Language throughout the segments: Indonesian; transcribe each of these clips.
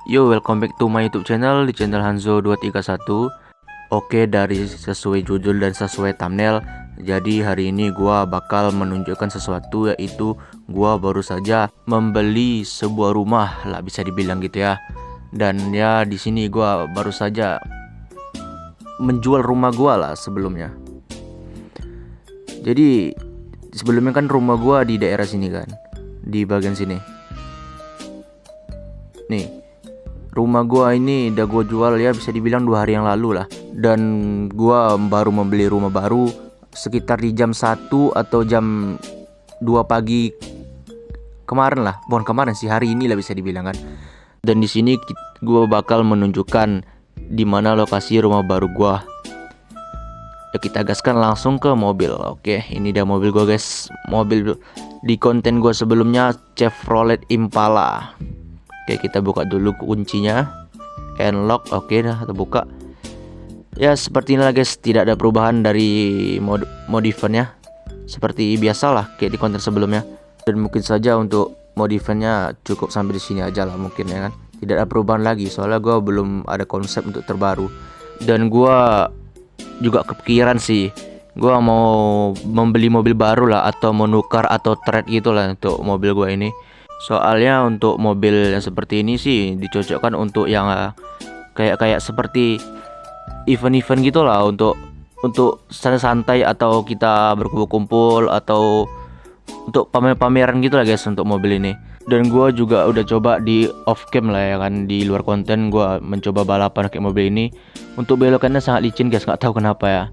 Yo, welcome back to my YouTube channel, di channel Hanzo231. Oke, dari sesuai judul dan sesuai thumbnail, jadi hari ini gua bakal menunjukkan sesuatu, yaitu gua baru saja membeli sebuah rumah lah, bisa dibilang gitu ya. Dan ya di sini gua baru saja menjual rumah gua lah sebelumnya. Jadi sebelumnya kan rumah gua di daerah sini kan, di bagian sini. Nih, rumah gua ini udah gua jual ya, bisa dibilang 2 hari yang lalu lah. Dan gua baru membeli rumah baru sekitar di jam 1 atau jam 2 pagi kemarin lah. Bukan kemarin sih, hari ini lah bisa dibilang kan. Dan di sini gua bakal menunjukkan di mana lokasi rumah baru gua. Ya, kita gaskan langsung ke mobil. Oke, ini dia mobil gua guys. Mobil di konten gua sebelumnya Chevrolet Impala. Oke, kita buka dulu kuncinya, unlock. Oke, dah terbuka. Ya seperti inilah guys, tidak ada perubahan dari modifannya, seperti biasalah kayak di konten sebelumnya. Dan mungkin saja untuk modifannya cukup sampai di sini aja lah mungkin ya kan. Tidak ada perubahan lagi, soalnya gue belum ada konsep untuk terbaru. Dan gue juga kepikiran sih, gue mau membeli mobil baru lah, atau menukar atau trade gitu lah untuk mobil gue ini. Soalnya untuk mobil yang seperti ini sih dicocokkan untuk yang kayak seperti event-event gitulah, untuk santai-santai atau kita berkumpul atau untuk pameran gitu lah guys untuk mobil ini. Dan gua juga udah coba di off cam lah ya kan, di luar konten gua mencoba balapan kayak mobil ini. Untuk belokannya sangat licin guys, nggak tahu kenapa ya.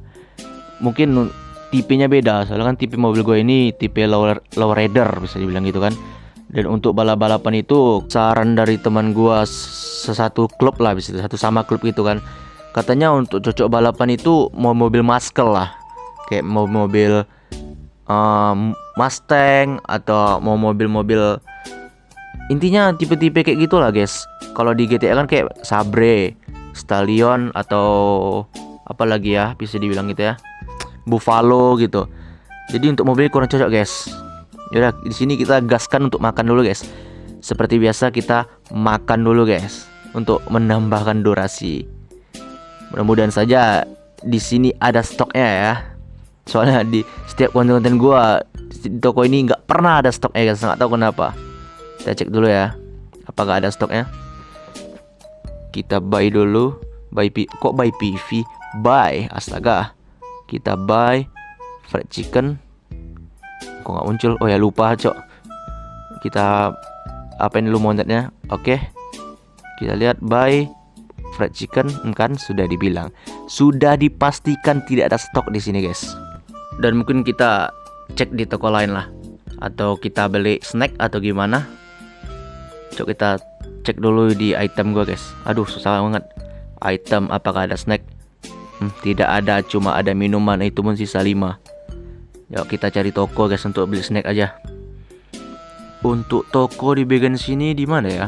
Mungkin tipenya beda, soalnya kan tipe mobil gue ini tipe low rider bisa dibilang gitu kan. Dan untuk balapan itu saran dari teman gua sesatu klub lah, bisa satu sama klub gitu kan. Katanya untuk cocok balapan itu mau mobil muscle lah, kayak mau mobil Mustang atau mau mobil-mobil, intinya tipe-tipe kayak gitulah guys. Kalau di GTA kan kayak Sabre, Stallion, atau apa lagi ya bisa dibilang gitu ya, Buffalo gitu. Jadi untuk mobil kurang cocok guys. Yaudah, di sini kita gaskan untuk makan dulu guys. Seperti biasa kita makan dulu guys untuk menambahkan durasi. Mudah-mudahan saja di sini ada stoknya ya. Soalnya di setiap konten-konten gua di toko ini nggak pernah ada stoknya guys, nggak tahu kenapa. Kita cek dulu ya, apakah ada stoknya. Kita buy dulu. Kok buy PV? Buy, astaga. Kita buy fried chicken. Kok nggak muncul? Oh ya, lupa cok. Kita apain dulu monetnya. Oke, kita lihat buy fried chicken. Kan sudah dibilang, sudah dipastikan tidak ada stok di sini guys. Dan mungkin kita cek di toko lain lah, atau kita beli snack atau gimana. Coba kita cek dulu di item gua guys. Aduh, susah banget. Item, apakah ada snack? Tidak ada, cuma ada minuman, itu pun sisa 5. Yuk kita cari toko guys untuk beli snack aja. Untuk toko di bagian sini di mana ya?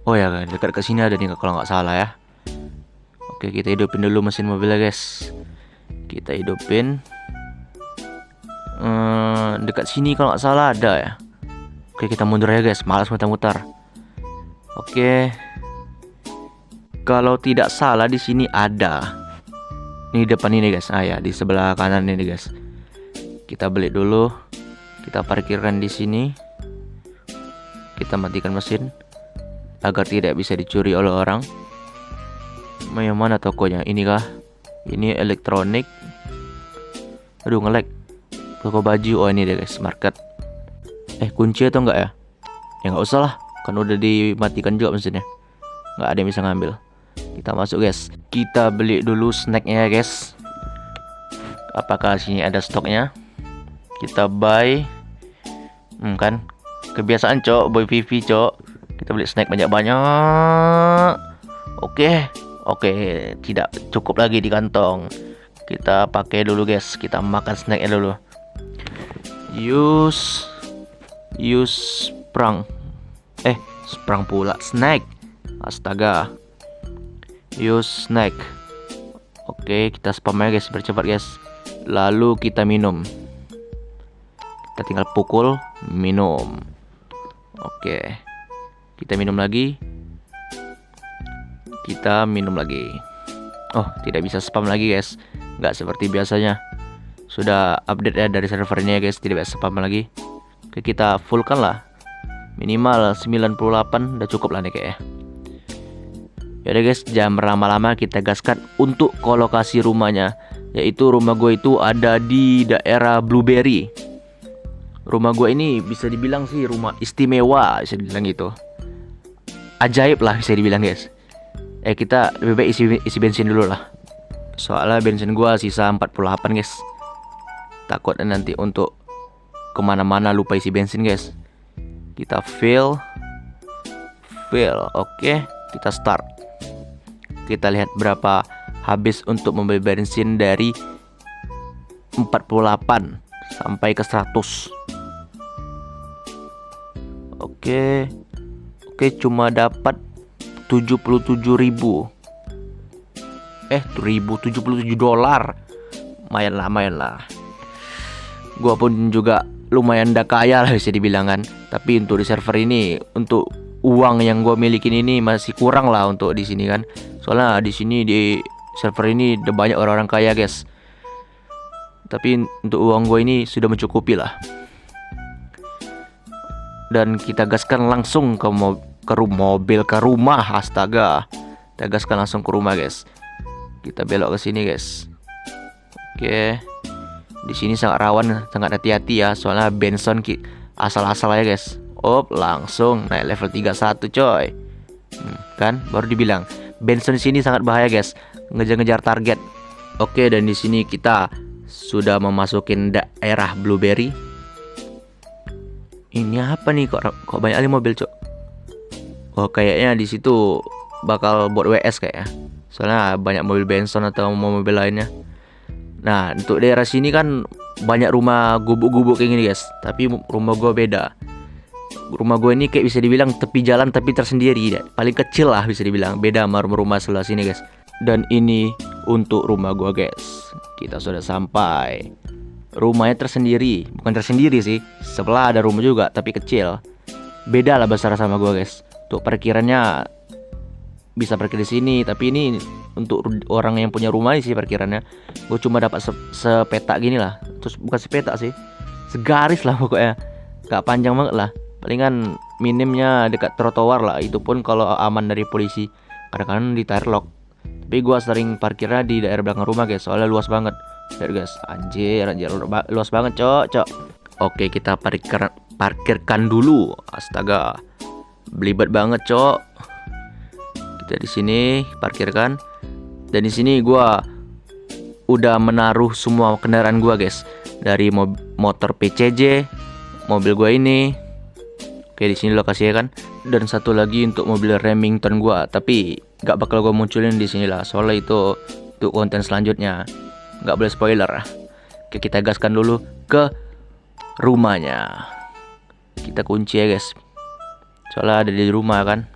Oh ya, dekat ke sini ada nih kalau nggak salah ya. Oke, kita hidupin dulu mesin mobilnya guys. Kita hidupin. Dekat sini kalau nggak salah ada ya. Oke, kita mundur ya guys, malas muter-muter. Oke. Kalau tidak salah di sini ada. Ini depan ini guys. Ah ya, di sebelah kanan ini guys. Kita beli dulu. Kita parkirkan di sini. Kita matikan mesin agar tidak bisa dicuri oleh orang. Yang mana tokonya? Ini kah? Ini elektronik. Aduh, nge-lag. Toko baju. Oh ini deh guys, market. Kunci atau enggak ya? Ya nggak usah lah, kan udah dimatikan juga mesinnya. Nggak ada yang bisa ngambil. Kita masuk guys. Kita beli dulu snacknya ya guys. Apakah sini ada stoknya? Kita buy. Kan kebiasaan cok, boy Vivi cok. Kita beli snack banyak-banyak. Oke, tidak cukup lagi di kantong. Kita pakai dulu guys. Kita makan snacknya dulu. Use sprang. Sprang pula snack. Astaga. Use snack. Oke, kita spam aja guys, bercepat guys. Lalu kita minum. Kita tinggal pukul minum. Oke, kita minum lagi. Kita minum lagi. Oh, tidak bisa spam lagi guys. Nggak seperti biasanya. Sudah update ya dari servernya guys, tidak bisa spam lagi. Oke, kita fullkan lah. Minimal 98 udah cukup lah nih kayaknya. Yaudah guys, jangan berlama-lama, kita gaskan untuk ke lokasi rumahnya. Yaitu rumah gue itu ada di daerah Blueberry. Rumah gue ini bisa dibilang sih rumah istimewa, bisa dibilang gitu. Ajaib lah bisa dibilang guys. Kita lebih baik isi bensin dulu lah. Soalnya bensin gue sisa 48 guys. Takut nanti untuk kemana-mana lupa isi bensin guys. Kita fill. Oke, kita start. Kita lihat berapa habis untuk membeli bensin dari 48 sampai ke 100. Oke, cuma dapat 77.000. $77. Lumayan lah. Gua pun juga lumayan dah kaya lah bisa dibilang kan. Tapi untuk di server ini, untuk uang yang gua milikin ini masih kurang lah untuk di sini kan. Soalnya di sini di server ini udah banyak orang-orang kaya guys. Tapi untuk uang gue ini sudah mencukupi lah. Dan kita gaskan langsung ke rumah. Astaga. Kita gaskan langsung ke rumah guys. Kita belok ke sini guys. Oke. Di sini sangat rawan, sangat hati-hati ya. Soalnya Benson asal-asal aja guys. Langsung naik level 31 coy. Kan baru dibilang Benson di sini sangat bahaya guys. Ngejar-ngejar target. Oke, dan di sini kita sudah memasukin daerah Blueberry. Ini apa nih, kok banyak kali mobil cok? Oh, kayaknya di situ bakal buat WS kayaknya. Soalnya banyak mobil Benson atau mobil lainnya. Nah, untuk daerah sini kan banyak rumah gubuk-gubuk kayak gini guys. Tapi rumah gue beda. Rumah gue ini kayak bisa dibilang tepi jalan tapi tersendiri, paling kecil lah bisa dibilang. Beda sama rumah sebelah sini guys. Dan ini untuk rumah gue guys. Kita sudah sampai. Rumahnya tersendiri. Bukan tersendiri sih, sebelah ada rumah juga tapi kecil. Beda lah besar sama gue guys. Untuk parkirannya bisa parkir di sini, tapi ini untuk orang yang punya rumah sih parkirannya. Gue cuma dapat sepeta gini lah. Terus bukan sepeta sih, segaris lah pokoknya. Gak panjang banget lah. Palingan minimnya dekat trotoar lah. Itu pun kalau aman dari polisi. Kadang-kadang ditarik lock. Tapi gua sering parkirnya di daerah belakang rumah guys. Soalnya luas banget. Lihat guys, anjir luas banget cok. Oke, kita parkirkan dulu. Astaga, belibet banget cok. Kita di sini parkirkan. Dan di sini gua udah menaruh semua kendaraan gua guys. Dari motor PCJ, mobil gua ini. Oke, di sini lokasinya kan. Dan satu lagi untuk mobil Remington gua, tapi gak bakal gua munculin di sini lah. Soalnya itu untuk konten selanjutnya. Gak boleh spoiler. Oke, kita gaskan dulu ke rumahnya. Kita kunci ya guys. Soalnya ada di rumah kan.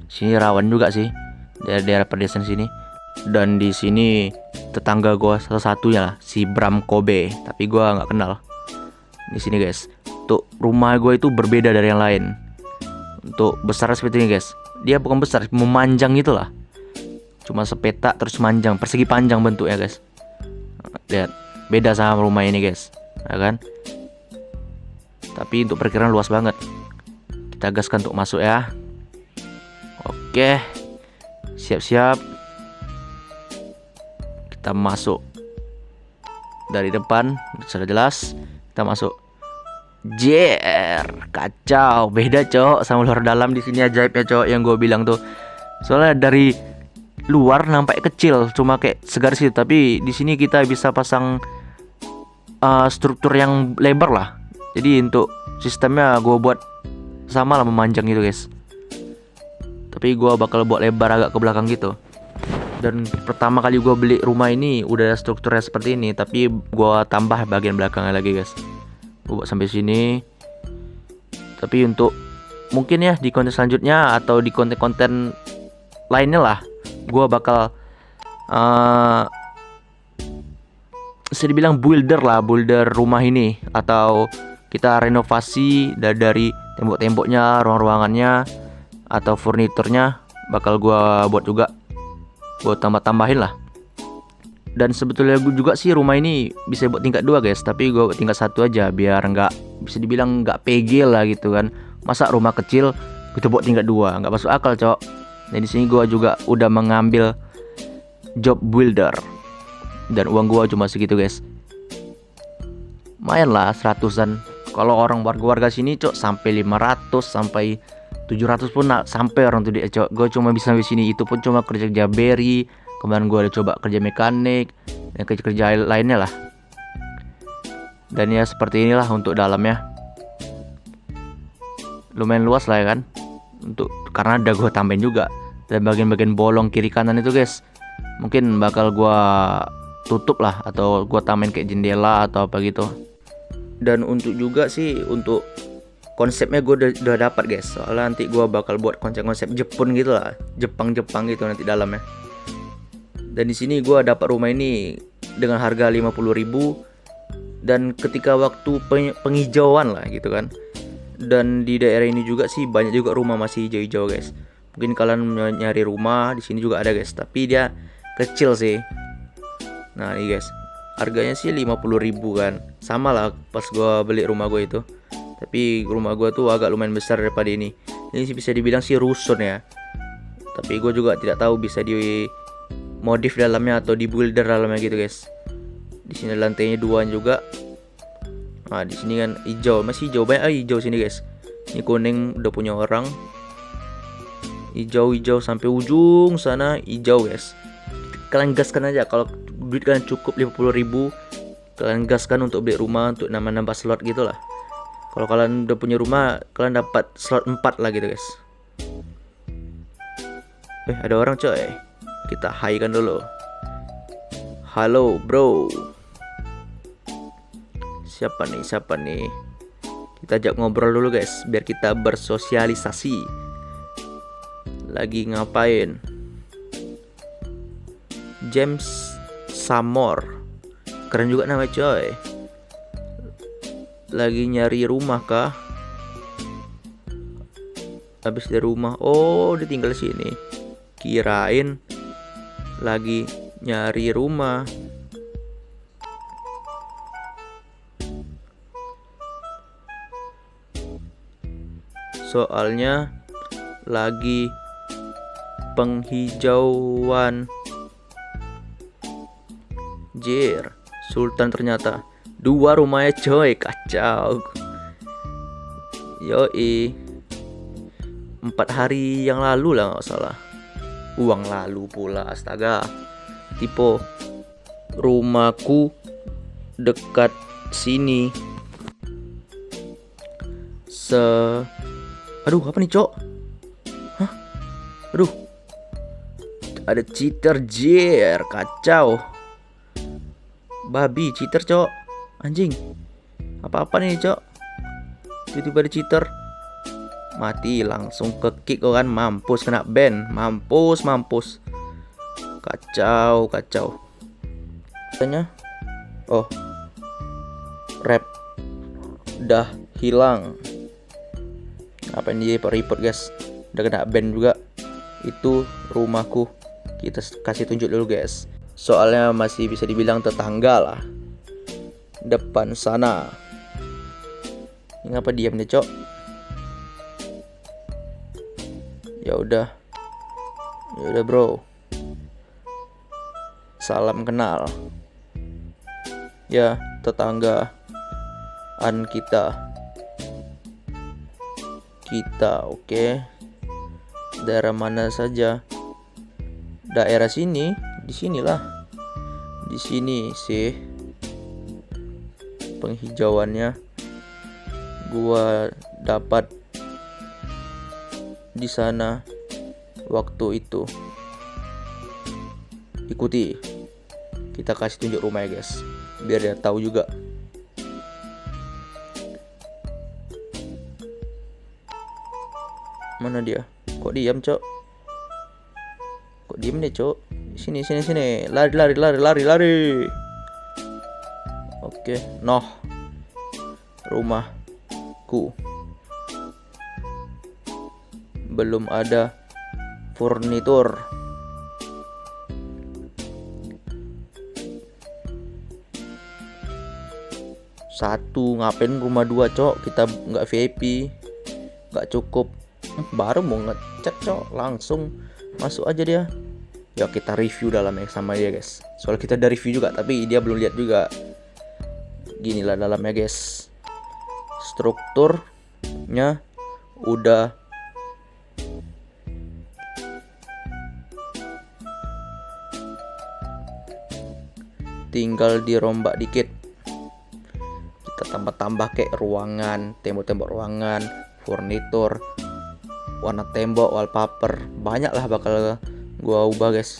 Sini rawan juga sih. Daerah pedesaan sini. Dan di sini tetangga gua satu-satunya lah, si Bram Kobe. Tapi gua nggak kenal. Di sini guys. Untuk rumah gue itu berbeda dari yang lain. Untuk besar seperti ini guys. Dia bukan besar, memanjang gitu lah. Cuma sepeta terus manjang, persegi panjang bentuknya guys. Lihat, beda sama rumah ini guys, ya kan? Tapi untuk perkiraan luas banget. Kita gaskan untuk masuk ya. Oke, siap-siap. Kita masuk dari depan, sudah jelas. Kita masuk. Kacau, beda cok sama luar dalam. Di sini ajaib ya cok yang gue bilang tuh. Soalnya dari luar nampak kecil, cuma kayak segaris itu, tapi di sini kita bisa pasang struktur yang lebar lah. Jadi untuk sistemnya gue buat sama lah, memanjang gitu guys. Tapi gue bakal buat lebar agak ke belakang gitu. Dan pertama kali gue beli rumah ini udah strukturnya seperti ini, tapi gue tambah bagian belakangnya lagi guys. Gue buat sampai sini. Tapi untuk mungkin ya di konten selanjutnya atau di konten-konten lainnya lah, gue bakal bisa dibilang builder rumah ini. Atau kita renovasi dari tembok-temboknya, ruang-ruangannya, atau furniturnya bakal gue buat juga. gue tambah-tambahin lah. Dan sebetulnya gue juga sih rumah ini bisa buat tingkat 2 guys, tapi gue buat tingkat 1 aja biar nggak, bisa dibilang nggak PG lah gitu kan. Masa rumah kecil kita buat tingkat 2, nggak masuk akal cok. Nah di sini gue juga udah mengambil job builder dan uang gue cuma segitu guys. Lumayan lah 100-an. Kalau orang warga-warga sini cok sampai 500 sampai 700 pun sampai orang tuh dia cok. Gue cuma bisa sampai sini, itu pun cuma kerja beri. Kemarin gue udah coba kerja mekanik dan kerja lainnya lah. Dan ya seperti inilah untuk dalamnya. Lumayan luas lah ya kan. Untuk karena ada gue tambahin juga. Dan bagian-bagian bolong kiri kanan itu guys, mungkin bakal gue tutup lah atau gue tambahin kayak jendela atau apa gitu. Dan untuk juga sih untuk konsepnya gue udah dapat guys. Soalnya nanti gue bakal buat konsep-konsep Jepun gitu lah, Jepang gitu nanti dalamnya. Dan di sini gue dapat rumah ini dengan harga 50.000. Dan ketika waktu penghijauan lah gitu kan. Dan di daerah ini juga sih banyak juga rumah masih hijau-hijau guys. Mungkin kalian nyari rumah di sini juga ada guys, tapi dia kecil sih. Nah ini guys, harganya sih 50.000 kan. Sama lah pas gue beli rumah gue itu. Tapi rumah gue tuh agak lumayan besar daripada ini. Ini sih bisa dibilang sih rusun ya. Tapi gue juga tidak tahu bisa di modif dalamnya atau di builder dalamnya gitu guys. Di sini lantainya 2 juga. Nah di sini kan hijau, masih hijau, banyak hijau sini guys. Ini kuning udah punya orang. Hijau sampai ujung sana hijau guys. Kalian gaskan aja, kalau duit kalian cukup 50.000, kalian gaskan untuk beli rumah, untuk nambah slot gitu lah. Kalau kalian udah punya rumah, kalian dapat slot 4 lah gitu guys. Ada orang coy. Kita hi kan dulu. Halo bro. Siapa nih? Kita ajak ngobrol dulu guys, biar kita bersosialisasi. Lagi ngapain? James Samor, keren juga namanya coy. Lagi nyari rumah kah? Habis dari rumah. Oh dia tinggal sini. Kirain lagi nyari rumah. Soalnya lagi penghijauan. Jir, Sultan ternyata 2 rumahnya coy, kacau. Yoi, 4 hari yang lalu lah nggak salah. Uang lalu pula, astaga. Tipe rumahku dekat sini. Aduh, apa nih cok? Hah? Aduh, ada cheater jir, kacau. Babi cheater cok, anjing. Apa nih cok? Tiba-tiba ada cheater. Mati langsung ke kick kan, mampus kena ban, mampus. Kacau. Katanya, oh, rap dah hilang. Apa ini report guys? Udah kena ban juga. Itu rumahku. Kita kasih tunjuk dulu guys. Soalnya masih bisa dibilang tetangga lah. Depan sana. Ini ngapa diam nih cok? Ya udah bro. Salam kenal. Ya tetanggaan kita oke. Daerah mana saja? Daerah sini, di sinilah. Di sini sih penghijauannya gua dapat di sana waktu itu. Ikuti. Kita kasih tunjuk rumahnya guys, biar dia tahu juga. Mana dia? Kok diam cok? Kok diem deh cok? Sini. Lari. Oke, noh. Rumahku. Belum ada furnitur. 1, ngapain rumah 2 cok, kita nggak VIP, nggak cukup. Baru mau ngecek cok, langsung masuk aja dia. Ya kita review dalamnya sama dia guys, soalnya kita udah review juga tapi dia belum lihat juga. Ginilah dalamnya guys, strukturnya udah tinggal dirombak dikit, kita tambah-tambah kayak ruangan, tembok-tembok ruangan, furnitur, warna tembok, wallpaper, banyak lah bakal gua ubah guys.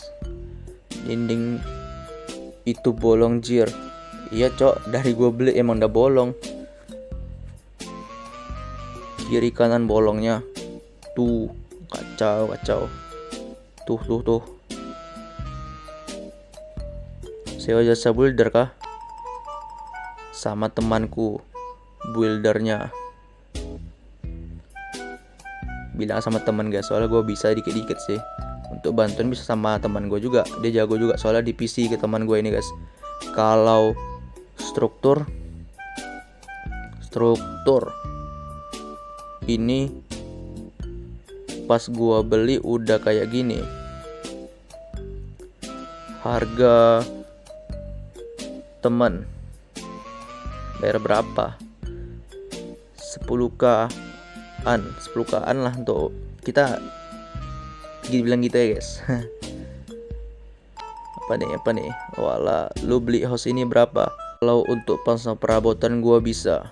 Dinding itu bolong jir, iya cok, dari gua beli emang udah bolong, kiri kanan bolongnya tuh, kacau tuh. Sewa jasa builder kah? Sama temanku buildernya, bilang sama teman guys, soalnya gue bisa dikit-dikit sih untuk bantuin, bisa sama teman gue juga, dia jago juga soalnya di PC ke teman gue ini guys. Kalau struktur ini pas gue beli udah kayak gini, harga teman bayar berapa, 10k-an lah untuk kita bilang gitu ya guys. apa nih wala, lu beli house ini berapa? Kalau untuk pasang perabotan gua bisa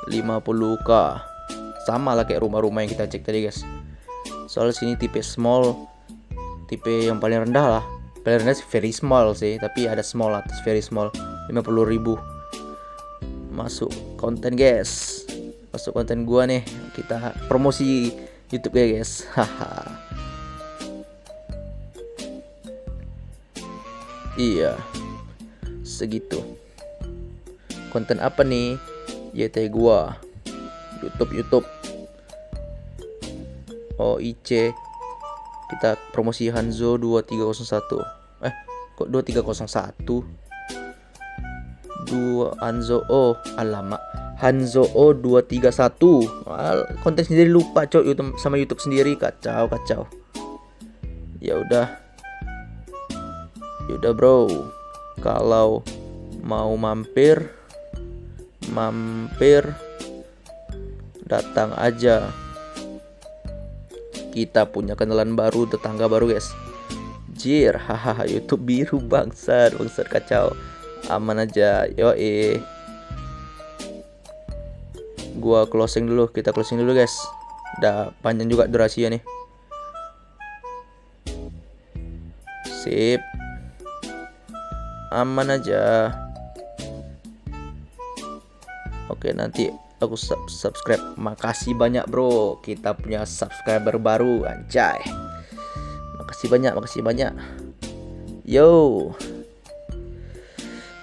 50k, sama lah kayak rumah-rumah yang kita cek tadi guys. Soalnya sini tipe small, tipe yang paling rendah lah, paling rendah sih very small sih, tapi ada small atas very small, 50.000. Masuk konten guys, masuk konten gua nih, kita promosi YouTube ya guys. Haha. Iya, segitu. Konten apa nih? YT gua, YouTube OIC, kita promosi Hanzo 2301. Kok 2301? Hanzo alamak, Hanzo 231. Konten sendiri lupa cok, YouTube sama YouTube sendiri, kacau. Ya udah bro, kalau mau mampir datang aja, kita punya kenalan baru, tetangga baru guys. Jir, hahaha, YouTube biru bangsat kacau. Aman aja, gua closing dulu, kita closing dulu guys, udah panjang juga durasinya nih. Sip, aman aja. Oke, nanti aku subscribe. Makasih banyak bro, kita punya subscriber baru, anjay. Makasih banyak.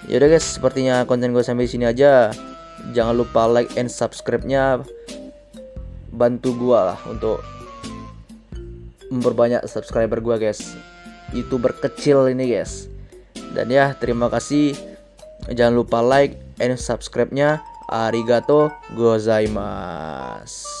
Yaudah guys, sepertinya konten gue sampai sini aja. Jangan lupa like and subscribe-nya, bantu gue lah untuk memperbanyak subscriber gue guys. YouTuber kecil ini guys. Dan ya, terima kasih. Jangan lupa like and subscribe-nya. Arigato gozaimasu.